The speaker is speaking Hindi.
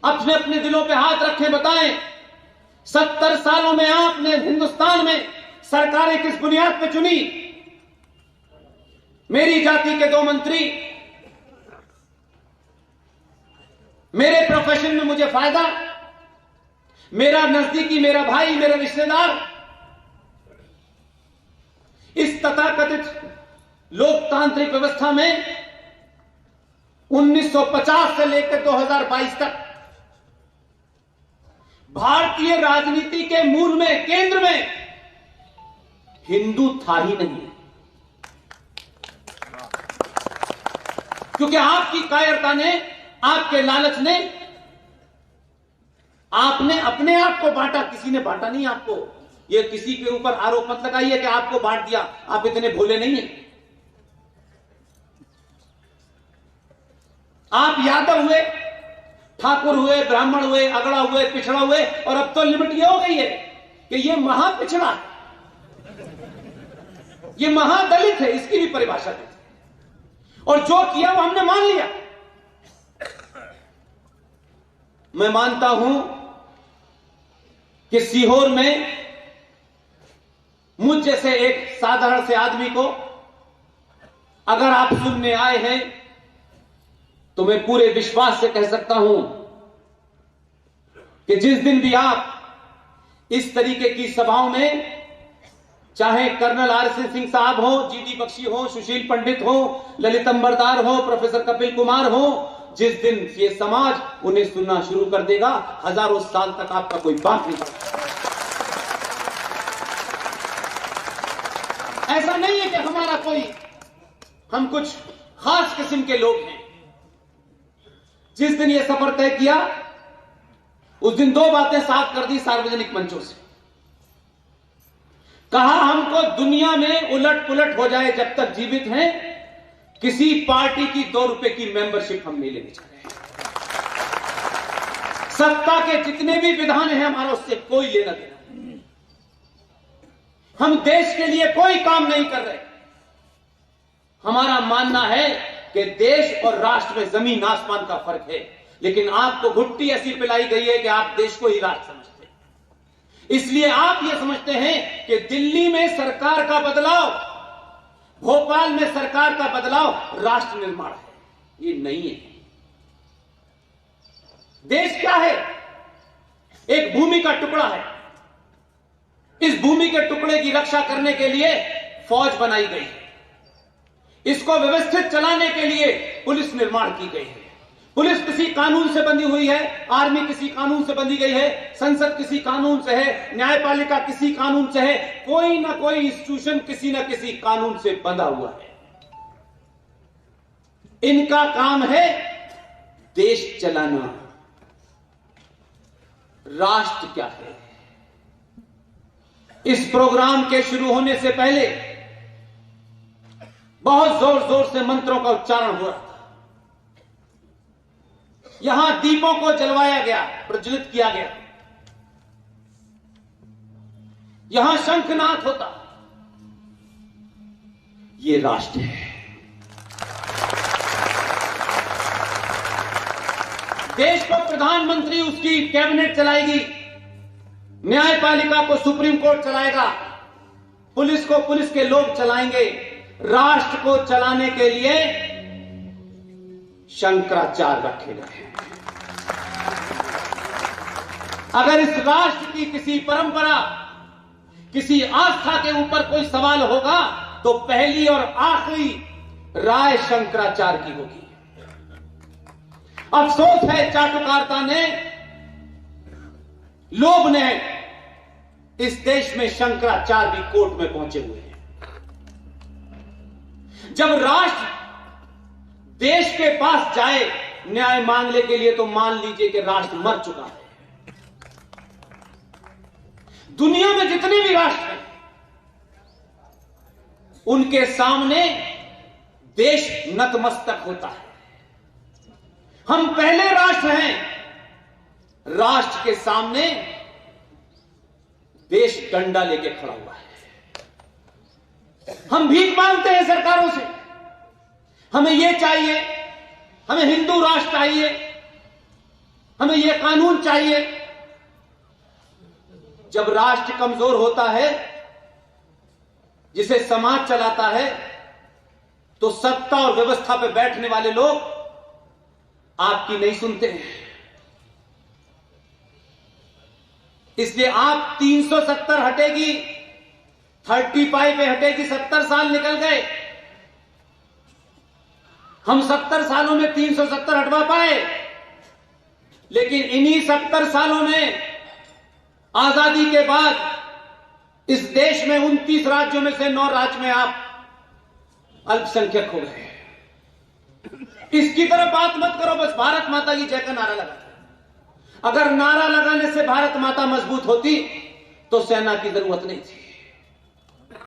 अपने अपने दिलों पे हाथ रखें, बताएं 70 सालों में आपने हिंदुस्तान में सरकारें किस बुनियाद पे चुनी? मेरी जाति के 2 मंत्री, मेरे प्रोफेशन में मुझे फायदा, मेरा नजदीकी, मेरा भाई, मेरा रिश्तेदार। इस तथाकथित लोकतांत्रिक व्यवस्था में 1950 से लेकर 2022 तक भारतीय राजनीति के मूल में, केंद्र में हिंदू था ही नहीं, क्योंकि आपकी कायरता ने, आपके लालच ने, आपने अपने आप को बांटा, किसी ने बांटा नहीं आपको। ये किसी के ऊपर आरोप मत लगाइए कि आपको बांट दिया, आप इतने भोले नहीं हैं। आप यादव हुए, ठाकुर हुए, ब्राह्मण हुए, अगड़ा हुए, पिछड़ा हुए, और अब तो लिमिट यह हो गई है कि ये महापिछड़ा है, ये महादलित है, इसकी भी परिभाषा दी। और जो किया वो हमने मान लिया। मैं मानता हूं कि सीहोर में मुझ जैसे एक साधारण से आदमी को अगर आप सुनने आए हैं तो मैं पूरे विश्वास से कह सकता हूं कि जिस दिन भी आप इस तरीके की सभाओं में, चाहे कर्नल RC सिंह साहब हो, GD बख्शी हो, सुशील पंडित हो, ललित अंबरदार हो, प्रोफेसर कपिल कुमार हो, जिस दिन ये समाज उन्हें सुनना शुरू कर देगा, हजारों साल तक आपका कोई बात नहीं करेगा। ऐसा नहीं है कि हमारा कोई, हम कुछ खास किस्म के लोग हैं। जिस दिन ये सफर तय किया उस दिन 2 बातें साफ कर दी सार्वजनिक मंचों से। कहा हमको दुनिया में उलट पुलट हो जाए जब तक जीवित हैं, किसी पार्टी की 2 रुपए की मेंबरशिप हम नहीं लेने जा रहे हैं। सत्ता के जितने भी विधान हैं हमारा उससे कोई लेना देना नहीं। हम देश के लिए कोई काम नहीं कर रहे। हमारा मानना है कि देश और राष्ट्र में जमीन आसमान का फर्क है, लेकिन आपको घुट्टी ऐसी पिलाई गई है कि आप देश को ही राष्ट्र समझते हैं। इसलिए आप ये समझते हैं कि दिल्ली में सरकार का बदलाव, भोपाल में सरकार का बदलाव राष्ट्र निर्माण है। ये नहीं है। देश क्या है? एक भूमि का टुकड़ा है। इस भूमि के टुकड़े की रक्षा करने के लिए फौज बनाई गई है। इसको व्यवस्थित चलाने के लिए पुलिस निर्माण की गई है। पुलिस किसी कानून से बंधी हुई है, आर्मी किसी कानून से बंधी गई है, संसद किसी कानून से है, न्यायपालिका किसी कानून से है, कोई ना कोई इंस्टीट्यूशन किसी ना किसी कानून से बंधा हुआ है। इनका काम है देश चलाना। राष्ट्र क्या है? इस प्रोग्राम के शुरू होने से पहले बहुत जोर जोर से मंत्रों का उच्चारण हो रहा था। यहां दीपों को जलवाया गया, प्रज्वलित किया गया। यहां शंखनाद होता। ये राष्ट्र है। देश को प्रधानमंत्री, उसकी कैबिनेट चलाएगी, न्यायपालिका को सुप्रीम कोर्ट चलाएगा, पुलिस को पुलिस के लोग चलाएंगे। राष्ट्र को चलाने के लिए शंकराचार्य रखे गए हैं। अगर इस राष्ट्र की किसी परंपरा, किसी आस्था के ऊपर कोई सवाल होगा तो पहली और आखिरी राय शंकराचार्य की होगी। अफसोस है चाटुकारिता ने, लोभ ने इस देश में शंकराचार्य भी कोर्ट में पहुंचे हुए हैं। जब राष्ट्र देश के पास जाए न्याय मांगने के लिए तो मान लीजिए कि राष्ट्र मर चुका है। दुनिया में जितने भी राष्ट्र हैं उनके सामने देश नतमस्तक होता है। हम पहले राष्ट्र हैं, राष्ट्र के सामने देश डंडा लेके खड़ा हुआ है। हम भीख मांगते हैं सरकारों से, हमें ये चाहिए, हमें हिंदू राष्ट्र चाहिए, हमें यह कानून चाहिए, जब राष्ट्र कमजोर होता है, जिसे समाज चलाता है, तो सत्ता और व्यवस्था पर बैठने वाले लोग आपकी नहीं सुनते हैं। इसलिए आप 370 हटेगी, 35 पे हटेगी, 70 साल निकल गए। हम 70 सालों में 370 हटवा पाए, लेकिन इन्हीं 70 सालों में आजादी के बाद इस देश में 29 राज्यों में से 9 राज्य में आप अल्पसंख्यक हो गए। इसकी तरफ बात मत करो, बस भारत माता की जय का नारा लगा। अगर नारा लगाने से भारत माता मजबूत होती तो सेना की जरूरत नहीं थी।